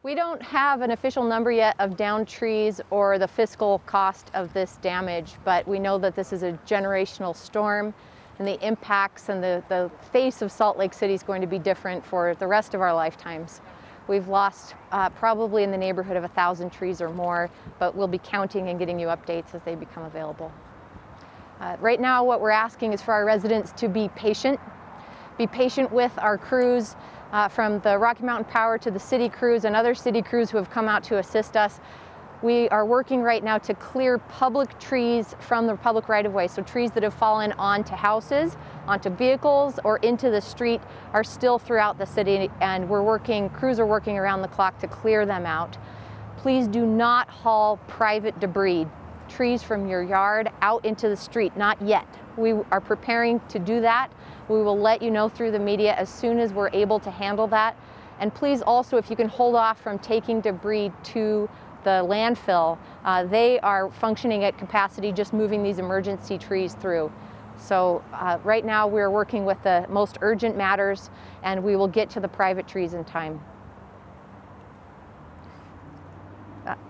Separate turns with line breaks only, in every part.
We don't have an official number yet of downed trees or the fiscal cost of this damage, but we know that this is a generational storm and the impacts and the face of Salt Lake City is going to be different for the rest of our lifetimes. We've lost probably in the neighborhood of 1,000 trees or more, but we'll be counting and getting you updates as they become available. Right now, what we're asking is for our residents to be patient with our crews, from the Rocky Mountain Power to the city crews and other city crews who have come out to assist us. We are working right now to clear public trees from the public right-of-way. So trees that have fallen onto houses, onto vehicles, or into the street are still throughout the city, and crews are working around the clock to clear them out. Please do not haul private debris, trees from your yard out into the street, not yet. We are preparing to do that. We will let you know through the media as soon as we're able to handle that. And please also, if you can hold off from taking debris to the landfill, they are functioning at capacity, just moving these emergency trees through. So right now we're working with the most urgent matters, and we will get to the private trees in time.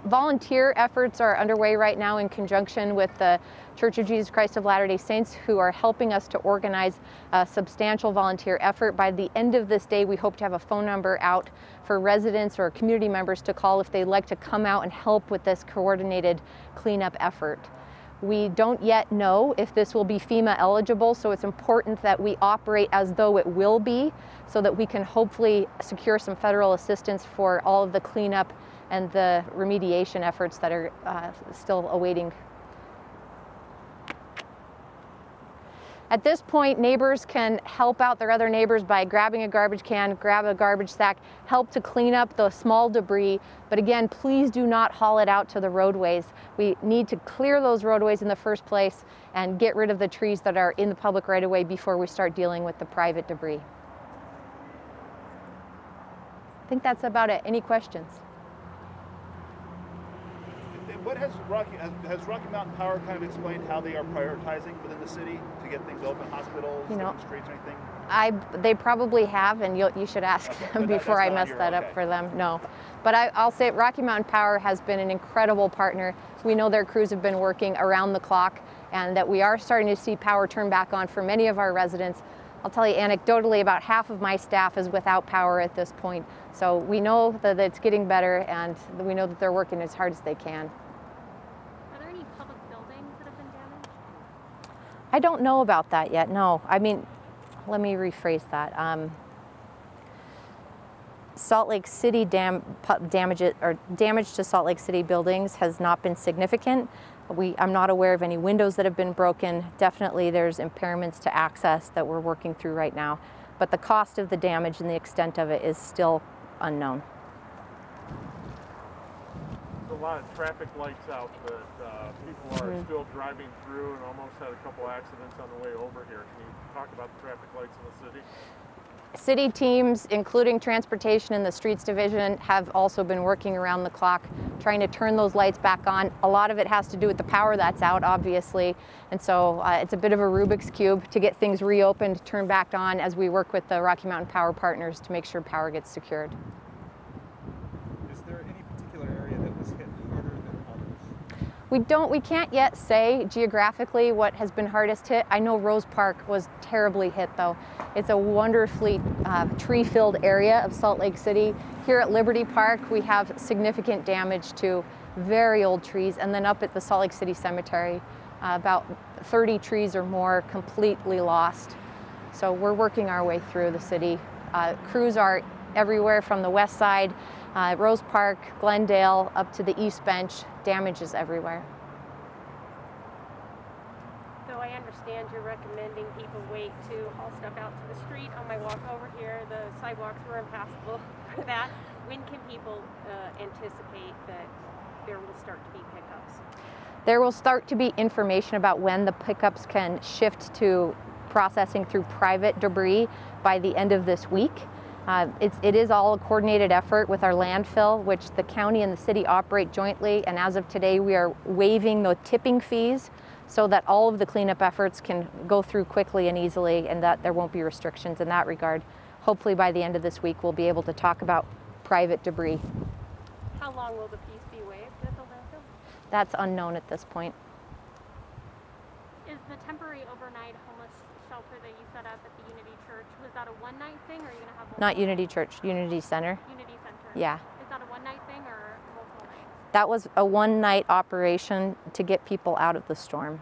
Volunteer efforts are underway right now in conjunction with the Church of Jesus Christ of Latter-day Saints, who are helping us to organize a substantial volunteer effort. By the end of this day, we hope to have a phone number out for residents or community members to call if they'd like to come out and help with this coordinated cleanup effort. We don't yet know if this will be FEMA eligible, so it's important that we operate as though it will be, so that we can hopefully secure some federal assistance for all of the cleanup and the remediation efforts that are still awaiting. At this point, neighbors can help out their other neighbors by grabbing a garbage can, grab a garbage sack, help to clean up the small debris. But again, please do not haul it out to the roadways. We need to clear those roadways in the first place and get rid of the trees that are in the public right-of-way before we start dealing with the private debris. I think that's about it. Any questions?
What has Rocky Mountain Power kind of explained how they are prioritizing within the city to get things open, hospitals, different streets, or anything?
They probably have, and you should ask them before I mess that up for them. No, but I'll say Rocky Mountain Power has been an incredible partner. We know their crews have been working around the clock, and that we are starting to see power turn back on for many of our residents. I'll tell you anecdotally, about half of my staff is without power at this point. So we know that it's getting better, and we know that they're working as hard as they can. I don't know about that yet, no. I mean, let me rephrase that. Salt Lake City damage to Salt Lake City buildings has not been significant. I'm not aware of any windows that have been broken. Definitely there's impairments to access that we're working through right now. But the cost of the damage and the extent of it is still unknown.
A lot of traffic lights out that people are still driving through, and almost had a couple accidents on the way over here. Can you talk about the traffic lights in the city?
City teams, including transportation and the streets division, have also been working around the clock trying to turn those lights back on. A lot of it has to do with the power that's out, obviously, and so it's a bit of a Rubik's Cube to get things reopened, turned back on, as we work with the Rocky Mountain Power partners to make sure power gets secured.
Is there any particular area that was hit harder than others?
We can't yet say geographically what has been hardest hit. I know Rose Park was terribly hit, though. It's a wonderfully tree-filled area of Salt Lake City. Here at Liberty Park, we have significant damage to very old trees, and then up at the Salt Lake City Cemetery, about 30 trees or more completely lost. So we're working our way through the city. Crews are everywhere from the west side, Rose Park, Glendale, up to the East Bench. Damage is everywhere.
So I understand you're recommending people wait to haul stuff out to the street. On my walk over here, the sidewalks were impassable for that. When can people anticipate that there will start to be pickups?
There will start to be information about when the pickups can shift to processing through private debris by the end of this week. It is all a coordinated effort with our landfill, which the county and the city operate jointly, and as of today we are waiving the tipping fees so that all of the cleanup efforts can go through quickly and easily, and that there won't be restrictions in that regard. Hopefully by the end of this week we'll be able to talk about private debris.
long will the fees be waived at the landfill?
That's unknown at this point.
Is the temporary overnight homeless shelter that you set up at the Unity Church, was that a one-night thing, or are you going to have multiple?
Not Unity Church, Unity Center.
Unity Center.
Yeah.
Is that a one-night thing or multiple nights?
That was a one-night operation to get people out of the storm.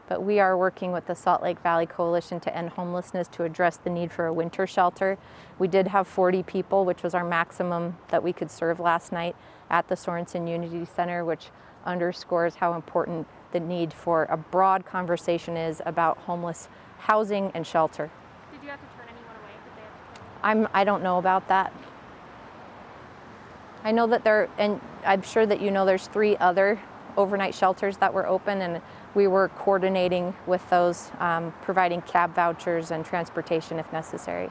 But we are working with the Salt Lake Valley Coalition to end homelessness to address the need for a winter shelter. We did have 40 people, which was our maximum that we could serve last night at the Sorensen Unity Center, which underscores how important the need for a broad conversation is about homeless housing and shelter.
Did you have to turn anyone away? Did they have to turn
I don't know about that. I know that and I'm sure that you know there's 3 other overnight shelters that were open, and we were coordinating with those, providing cab vouchers and transportation if necessary.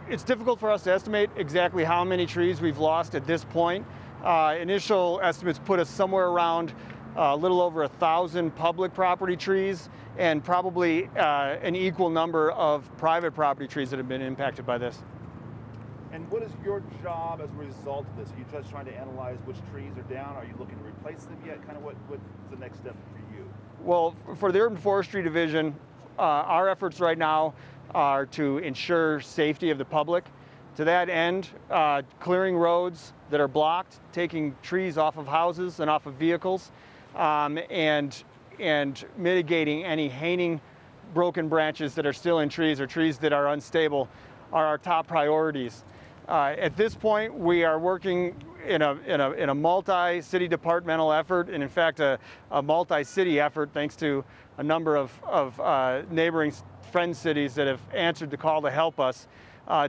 It's difficult for us to estimate exactly how many trees we've lost at this point. Initial estimates put us somewhere around a little over 1,000 public property trees and probably an equal number of private property trees that have been impacted by this.
And what is your job as a result of this? Are you just trying to analyze which trees are down? Are you looking to replace them yet? Kind of what's the next step for you?
Well, for the Urban Forestry Division, our efforts right now are to ensure safety of the public. To that end, clearing roads that are blocked, taking trees off of houses and off of vehicles, and mitigating any hanging broken branches that are still in trees or trees that are unstable are our top priorities. At this point, we are working in a multi-city departmental effort, and in fact a multi-city effort thanks to a number of neighboring friend cities that have answered the call to help us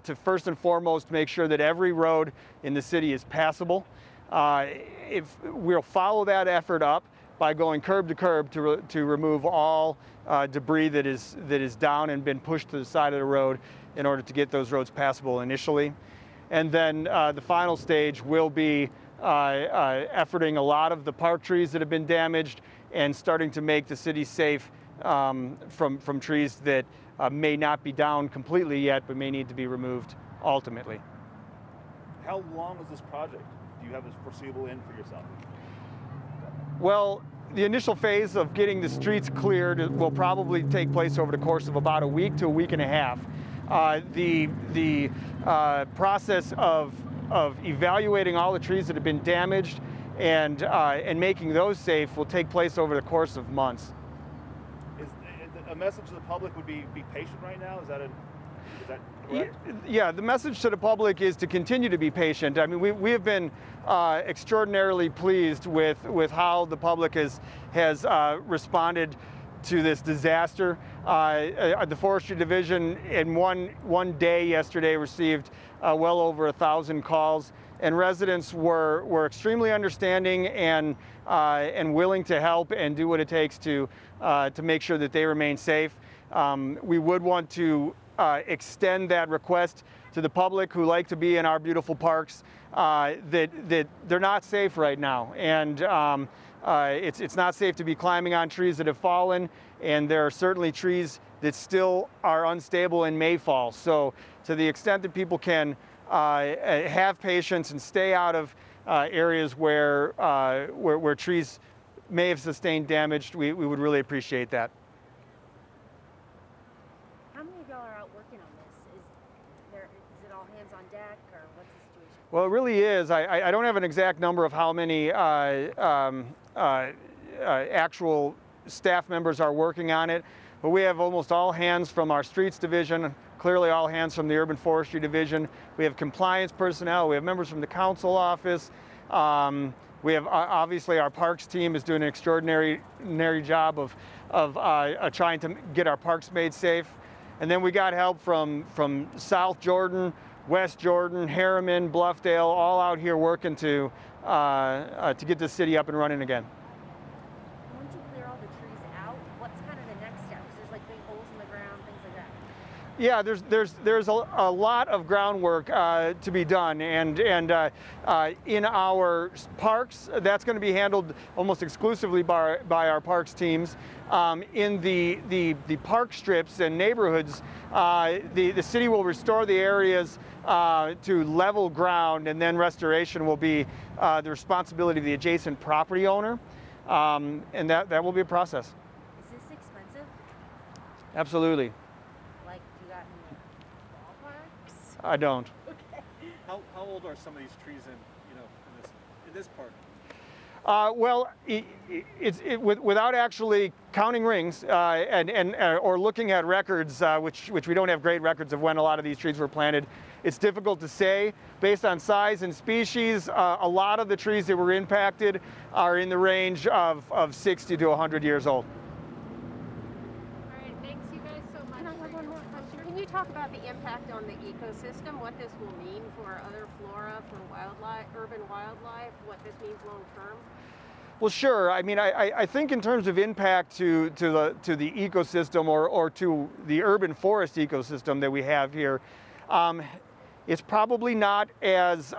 to first and foremost make sure that every road in the city is passable. If we'll follow that effort up by going curb to curb to remove all debris that is down and been pushed to the side of the road in order to get those roads passable initially. And then the final stage will be efforting a lot of the park trees that have been damaged and starting to make the city safe from trees that may not be down completely yet, but may need to be removed ultimately.
How long is this project? Do you have this foreseeable end for yourself?
Well, the initial phase of getting the streets cleared will probably take place over the course of about a week to a week and a half. The process of evaluating all the trees that have been damaged and making those safe will take place over the course of months.
A message to the public would be patient right now? Is that correct?
Yeah, the message to the public is to continue to be patient. I mean, we have been extraordinarily pleased with how the public has responded to this disaster. The Forestry Division in one day yesterday received well over 1,000 calls, and residents were extremely understanding and willing to help and do what it takes to make sure that they remain safe. We would want to extend that request to the public who like to be in our beautiful parks, that they're not safe right now, and it's not safe to be climbing on trees that have fallen, and there are certainly trees that still are unstable and may fall. So to the extent that people can have patience and stay out of areas where trees may have sustained damage, we would really appreciate that.
How many of y'all are out working on this? Is it all hands on deck, or what's the situation?
Well, it really is. I don't have an exact number of how many actual staff members are working on it, but we have almost all hands from our Streets Division, clearly all hands from the Urban Forestry Division. We have compliance personnel, we have members from the council office. We have obviously our parks team is doing an extraordinary job of trying to get our parks made safe. And then we got help from South Jordan, West Jordan, Harriman, Bluffdale, all out here working to get the city up and running again.
Once you clear all the trees out, what's kind of the next step? Because there's like big holes in the ground, things like that.
Yeah, there's a lot of groundwork to be done, and in our parks, that's going to be handled almost exclusively by our parks teams. In the park strips and neighborhoods, the city will restore the areas to level ground, and then restoration will be the responsibility of the adjacent property owner, and that will be a process.
Is this expensive?
Absolutely.
Like, you got any ballparks?
I don't.
Okay.
How old are some of these trees in this park?
Well, without actually counting rings or looking at records, which we don't have great records of when a lot of these trees were planted, it's difficult to say. Based on size and species, a lot of the trees that were impacted are in the range of 60 to 100 years old.
All right, thanks you guys so much. Can I have one more question? Can you talk about the impact on the ecosystem, what this will mean for other flora, for wildlife, urban wildlife, what this means long term?
Well, sure. I mean, I think in terms of impact to the ecosystem or to the urban forest ecosystem that we have here, it's probably not as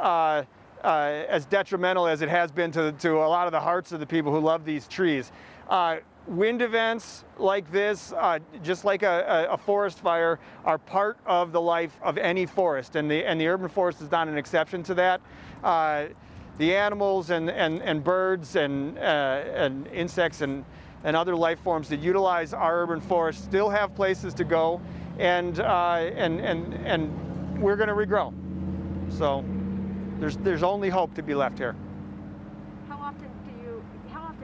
detrimental as it has been to a lot of the hearts of the people who love these trees. Wind events like this, just like a forest fire, are part of the life of any forest, and the urban forest is not an exception to that. The animals and birds and insects and other life forms that utilize our urban forests still have places to go, and we're going to regrow. So there's only hope to be left here.
How often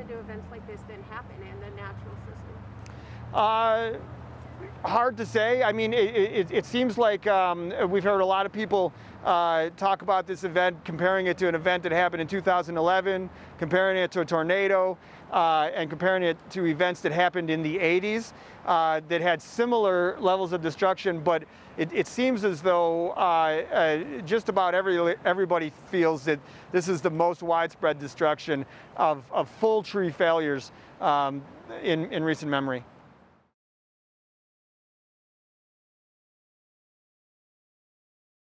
do events like this then happen in the natural system?
Hard to say. I mean, it seems like we've heard a lot of people talk about this event, comparing it to an event that happened in 2011, comparing it to a tornado, and comparing it to events that happened in the 80s that had similar levels of destruction. But it seems as though just about everybody feels that this is the most widespread destruction of full tree failures in recent memory.